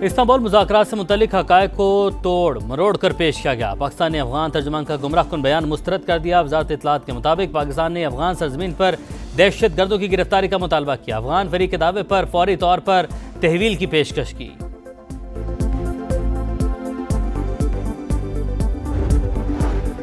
Istanbul मुज़ाकरात से मुतल्लिक हक़ाइक़ को तोड़ मरोड़ कर पेश किया गया। पाकिस्तान ने अफगान तर्जुमान का गुमराहकुन बयान मुस्तरद कर दिया। वज़ारत इत्तलात के मुताबिक पाकिस्तान ने अफगान सरजमीन पर दहशत गर्दों की गिरफ्तारी का मुतालबा किया। अफगान फरीक के दावे पर फौरी तौर पर तहवील की पेशकश की।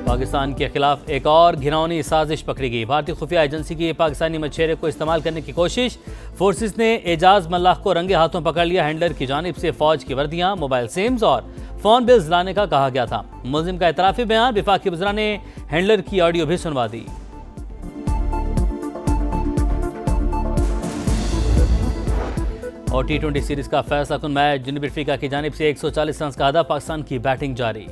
पाकिस्तान के खिलाफ एक और घिनौनी साजिश पकड़ी गई। भारतीय खुफिया एजेंसी की पाकिस्तानी मछेरे को इस्तेमाल करने की कोशिश। फोर्सेस ने एजाज मल्लाह को रंगे हाथों पकड़ लिया। हैंडलर की जानिब से फौज की वर्दियां, मोबाइल सिम्स और फोन बिल्स लाने का कहा गया था। मुल्जिम का इतराफी बयान वफाकी वज़रा ने हैंडलर की ऑडियो भी सुनवा दी। और T20 सीरीज का फैसला कुन मैच जनूबी अफ्रीका की जानिब से 140 रन का हदफ। पाकिस्तान की बैटिंग जारी।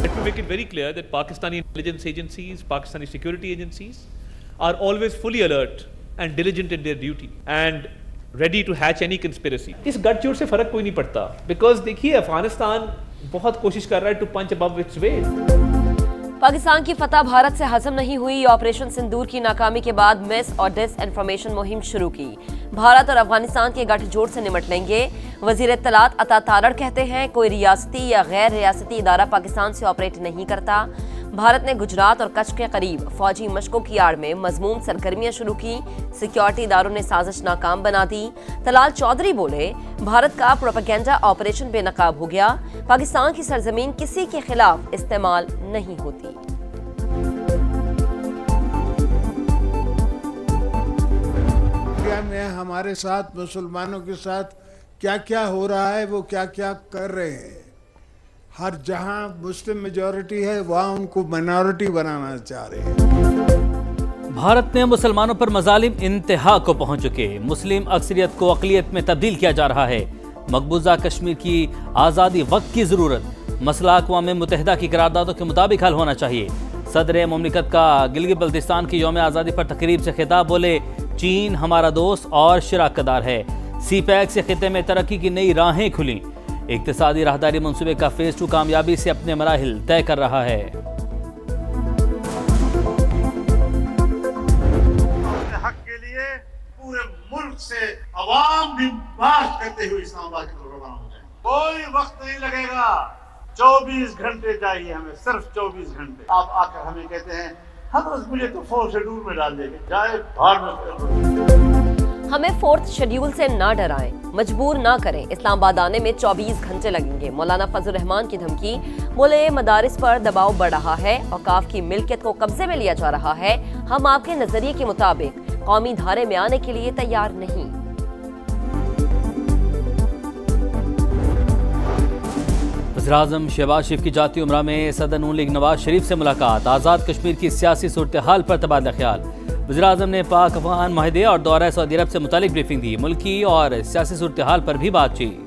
Let me make it very clear that Pakistani intelligence agencies, Pakistani security agencies are always fully alert and diligent in their duty and ready to hatch any conspiracy. इस गठजोड़ से फर्क कोई नहीं पड़ता because देखिए अफगानिस्तान बहुत कोशिश कर रहा है to punch above its weight. Pakistan की फतह भारत से हजम नहीं हुई। ऑपरेशन सिंदूर की नाकामी के बाद मिस और डिसइंफॉर्मेशन मुहिम शुरू की। भारत और अफगानिस्तान के गठजोड़ से निमट लेंगे। वजीर इत्तलात अता तारड़ कहते हैं कोई रियासती या गैर रियासती इदारा पाकिस्तान से ऑपरेट नहीं करता। भारत ने गुजरात और कच्छ के करीब फौजी मशकों की आड़ में मजमूम सरगर्मियां शुरू की। सिक्योरिटी इदारों ने साजिश नाकाम बना दी। तलाल चौधरी बोले भारत का प्रोपेगेंडा ऑपरेशन बेनकाब हो गया। पाकिस्तान की सरजमीन किसी के खिलाफ इस्तेमाल नहीं होती। इंडिया में हमारे साथ मुसलमानों के साथ क्या क्या हो रहा है, वो क्या क्या कर रहे हैं। हर जहां मुस्लिम मेजॉरिटी है वहां उनको माइनॉरिटी बनाना चाह रहे हैं। भारत ने मुसलमानों पर मजालिम इंतहा को पहुंच चुके। मुस्लिम अक्सरियत को अक़लियत में तब्दील किया जा रहा है। मकबूजा कश्मीर की आज़ादी वक्त की ज़रूरत मसला अक़वाम मुत्तहिदा की करारदादों के मुताबिक हल होना चाहिए। सदर मुमलिकत का गिलगित बल्तिस्तान की यौम आज़ादी पर तकरीब से खिताब बोले चीन हमारा दोस्त और शिराकतदार है। CPEC से खिते में तरक्की की नई राहें खुली। इक़्तिसादी राहदारी मंसूबे का फेज़ 2 कामयाबी से अपने मराहिल तय कर रहा है। अपने हक के लिए पूरे मुल्क से अवाम भी बात करते हुए इस्लामाबाद की तरफ रवाना हो जाए। कोई वक्त नहीं लगेगा, 24 घंटे चाहिए हमें, सिर्फ 24 घंटे। आप आकर हमें कहते हैं हज़रत मुझे तो 4th शेड्यूल में डाल देंगे, जाए भाड़ में। हमें 4th शेड्यूल से ना डराएं, मजबूर ना करें। इस्लामाबाद आने में 24 घंटे लगेंगे। मौलाना फजल रहमान की धमकी। बोले मदारिस पर दबाव बढ़ रहा है, औकाफ की मिल्कियत को कब्जे में लिया जा रहा है। हम आपके नजरिए के मुताबिक कौमी धारे में आने के लिए तैयार नहीं। वज़ीर-ए-आज़म शहबाज शरीफ की जाती उमरा में सदर नून लीग नवाज शरीफ से मुलाकात। आज़ाद कश्मीर की सियासी सूरत हाल पर तबादला ख्याल। वज़ीर-ए-आज़म ने पाक अफगान माहिदे और दौरा सऊदी अरब से मुतालिक ब्रीफिंग दी। मुल्की और सियासी सूरत हाल पर भी बातचीत।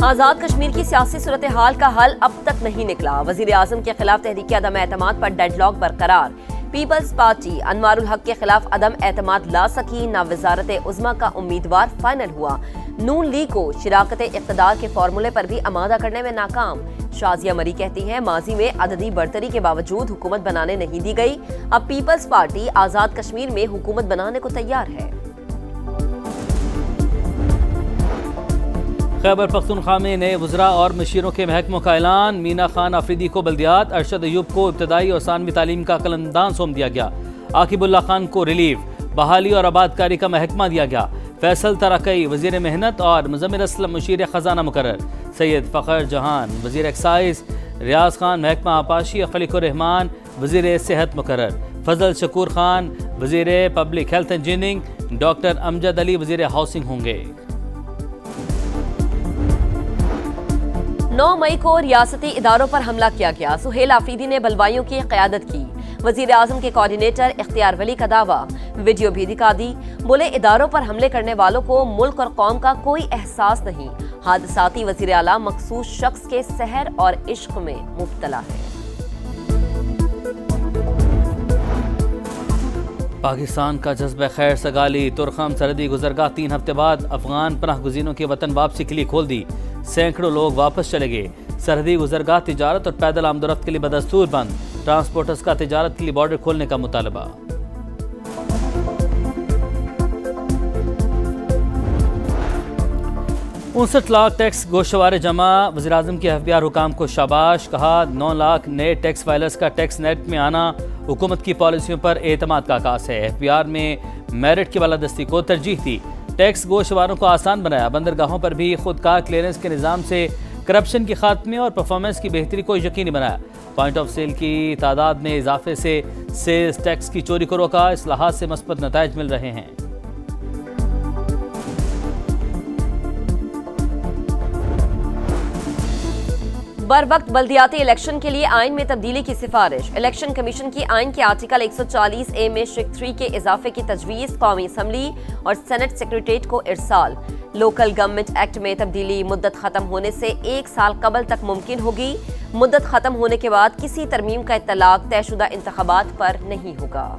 आज़ाद कश्मीर की सियासी सूरत हाल का हल अब तक नहीं निकला। वज़ीर-ए-आज़म के खिलाफ तहरीक अदम एतमाद पर डेडलॉक बरकरार। पीपल्स पार्टी अनवारुल हक के खिलाफ अदम एतमाद ला सकी ना। वजारत उज़्मा का उम्मीदवार फाइनल हुआ। नून लीग को शिराकत इक़्तिदार के फार्मूले पर भी आमादा करने में नाकाम। शाजिया मरी कहती हैं माजी में अददी बढ़तरी के बावजूद हुकूमत बनाने नहीं दी गई। अब पीपल्स पार्टी आज़ाद कश्मीर में हुकूमत बनाने को तैयार है। खैबर पख्तूनख्वा में नए वज़रा और मशीरों के महकमों का ऐलान। मीना खान आफरीदी को बल्दियात, अरशद अयूब को इब्तदाई और सानवी तालीम का कलमदान सौंप दिया गया। आकिबुल्ला खान को रिलीफ, बहाली और आबादकारी का महकमा दिया गया। फैसल तरक़ई वज़ीर मेहनत और मुज़म्मिल असलम मुशीर ख़जाना मुकर्रर। सैयद फ़खर जहान वज़ीर एक्साइज, रियाज खान महकमा आपाशी, खलीकुर रहमान वज़ीर सेहत मुकर्रर। फजल शकूर खान वज़ीर public health engineering. Doctor Amjad Ali वज़ीर हाउसिंग होंगे। 9 मई को रियासती इदारों पर हमला किया गया। सुहेल आफरीदी ने बलवाइयों की क़यादत की। वज़ीर आज़म के कोऑर्डिनेटर इख्तियार वली का दावा। वीडियो भी दिखा दी। बोले इदारों पर हमले करने वालों को मुल्क और कौम का कोई एहसास नहीं। हादसाती वज़ीर आला मखसूस शख्स के सहर और इश्क में मुब्तला है। पाकिस्तान का जज्बा खैर सगाली। तुरखम सरहदी गुजरगाह 3 हफ्ते बाद अफगान पनाह गुज़ीनों की वतन वापसी के लिए खोल दी। सैकड़ों लोग वापस चले गए। सरहदी गुजरगाह तिजारत और पैदल आमदोरफ्त के लिए बदस्तूर बंद। ट्रांसपोर्टर्स का तिजारत के लिए बॉर्डर खोलने का मुतालबा। 59 लाख टैक्स गोशवारे जमा। वज़ीर-ए-आज़म के एफबीआर हुकाम को शाबाश। कहा 9 लाख नए टैक्स फाइलर्स का टैक्स नेट में आना हुकूमत की पॉलिसियों पर एतमाद का आकाश है। एफबीआर में मेरिट की बालादस्ती को तरजीह दी। टैक्स गोशवारों को आसान बनाया। बंदरगाहों पर भी खुदकार क्लियरेंस के निज़ाम से करप्शन के खात्मे और परफॉर्मेंस की बेहतरी को यकीनी बनाया। पॉइंट ऑफ सेल की तादाद में इजाफे से सेल्स टैक्स की चोरी को रोका। इस्लाहात से मस्बत नताइज मिल रहे हैं। बर वक्त बल्दियाती इलेक्शन के लिए आइन में तब्दीली की सिफारिश। इलेक्शन कमीशन की आइन के आर्टिकल 140A में शिक 3 के इजाफे की तजवीज़ कौमी असम्बली और सेनेट सेक्रेटेरिएट को इरसाल। लोकल गवर्नमेंट एक्ट में तब्दीली मुद्दत खत्म होने से 1 साल कबल तक मुमकिन होगी। मुद्दत खत्म होने के बाद किसी तरमीम का इत्तलाक तयशुदा इंतखाबात पर नहीं होगा।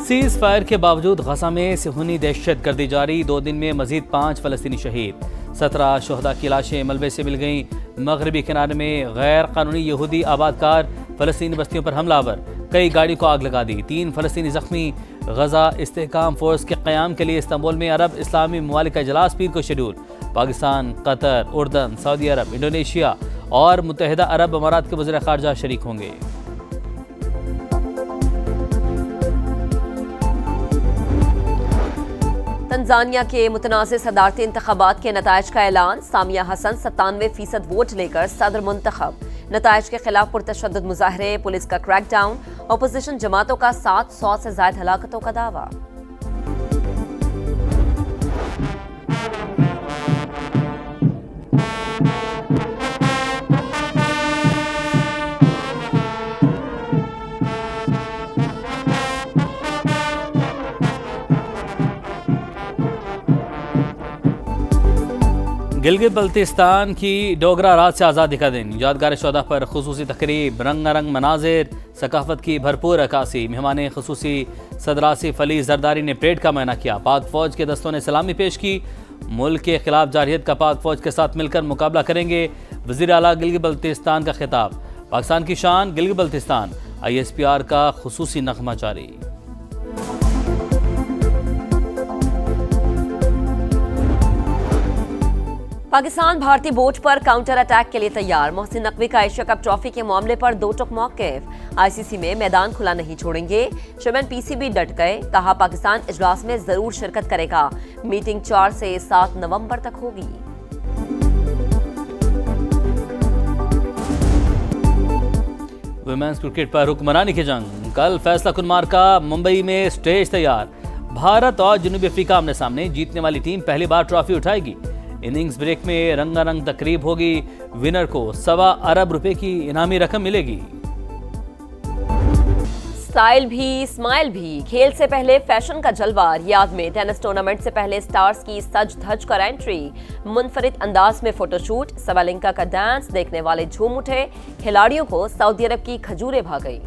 सीज फायर के बावजूद गजा में सिहूनी दहशत गर्दी जारी। 2 दिन में मजीद 5 फलस्तीनी शहीद। 17 शहदा की लाशें मलबे से मिल गईं। मगरबी किनारे में गैर कानूनी यहूदी आबादकार फलस्तीनी बस्तियों पर हमलावर। कई गाड़ी को आग लगा दी। 3 फलस्तीनी जख्मी। गजा इस्तेहकाम फोर्स के क़याम के लिए इस्तांबुल में अरब इस्लामी ममालिक का इजलास पीर को शेड्यूल। पाकिस्तान, कतर, उर्दन, सऊदी अरब, इंडोनेशिया और मुत्तहिदा अरब अमारात के वज़ीर ख़ारजा शरीक होंगे। तंजानिया के मुतनाज़िर सदारती इंतखाबात के नताइज का ऐलान। सामिया हसन 97% वोट लेकर सदर मुंतखब। नताइज के खिलाफ पुरतशद्दुद मुजाहरे, पुलिस का क्रैकडाउन, अपोजिशन जमातों का 700 से ज्यादा हलाकतों का दावा। गिलगित बल्तिस्तान की डोगरा रात से आज़ादी का दिन। यादगार शोदा पर खुसूसी तकरीब, रंगारंग मनाजिर, सकाफत की भरपूर अक्कासी। मेहमान खुसूसी सदर आसिफ अली जरदारी ने परेड का मायना किया। पाक फौज के दस्तों ने सलामी पेश की। मुल्क के खिलाफ जारहियत का पाक फौज के साथ मिलकर मुकाबला करेंगे। वज़ीर आला गिलगित बल्तिस्तान का खिताब। पाकिस्तान की शान गिलगित बल्तिस्तान। ISPR का खुसूसी नगमा जारी। पाकिस्तान भारतीय बोट पर काउंटर अटैक के लिए तैयार। मोहसिन नकवी का एशिया कप ट्रॉफी के मामले पर 2 टुक मौक़िफ़। ICC में मैदान खुला नहीं छोड़ेंगे। चेयरमैन PCB डट गए। कहा पाकिस्तान इजलास में जरूर शिरकत करेगा। मीटिंग 4 से 7 नवंबर तक होगी। वुमेन्स क्रिकेट पर हुक्मरानी की जंग। कल फैसला कुन मार्का। मुंबई में स्टेज तैयार। भारत और जनूबी अफ्रीका आमने सामने। जीतने वाली टीम पहली बार ट्रॉफी उठाएगी। इनिंग्स ब्रेक में रंगारंग तकरीब होगी। विनर को ₹1.25 अरब की इनामी रकम मिलेगी। स्टाइल भी स्माइल भी। खेल से पहले फैशन का जलवा। रियाद में टेनिस टूर्नामेंट से पहले स्टार्स की सज धज कर एंट्री। मुनफरिद अंदाज में फोटोशूट। सवालिंका का डांस देखने वाले झूम उठे। खिलाड़ियों को सऊदी अरब की खजूरें भा गई।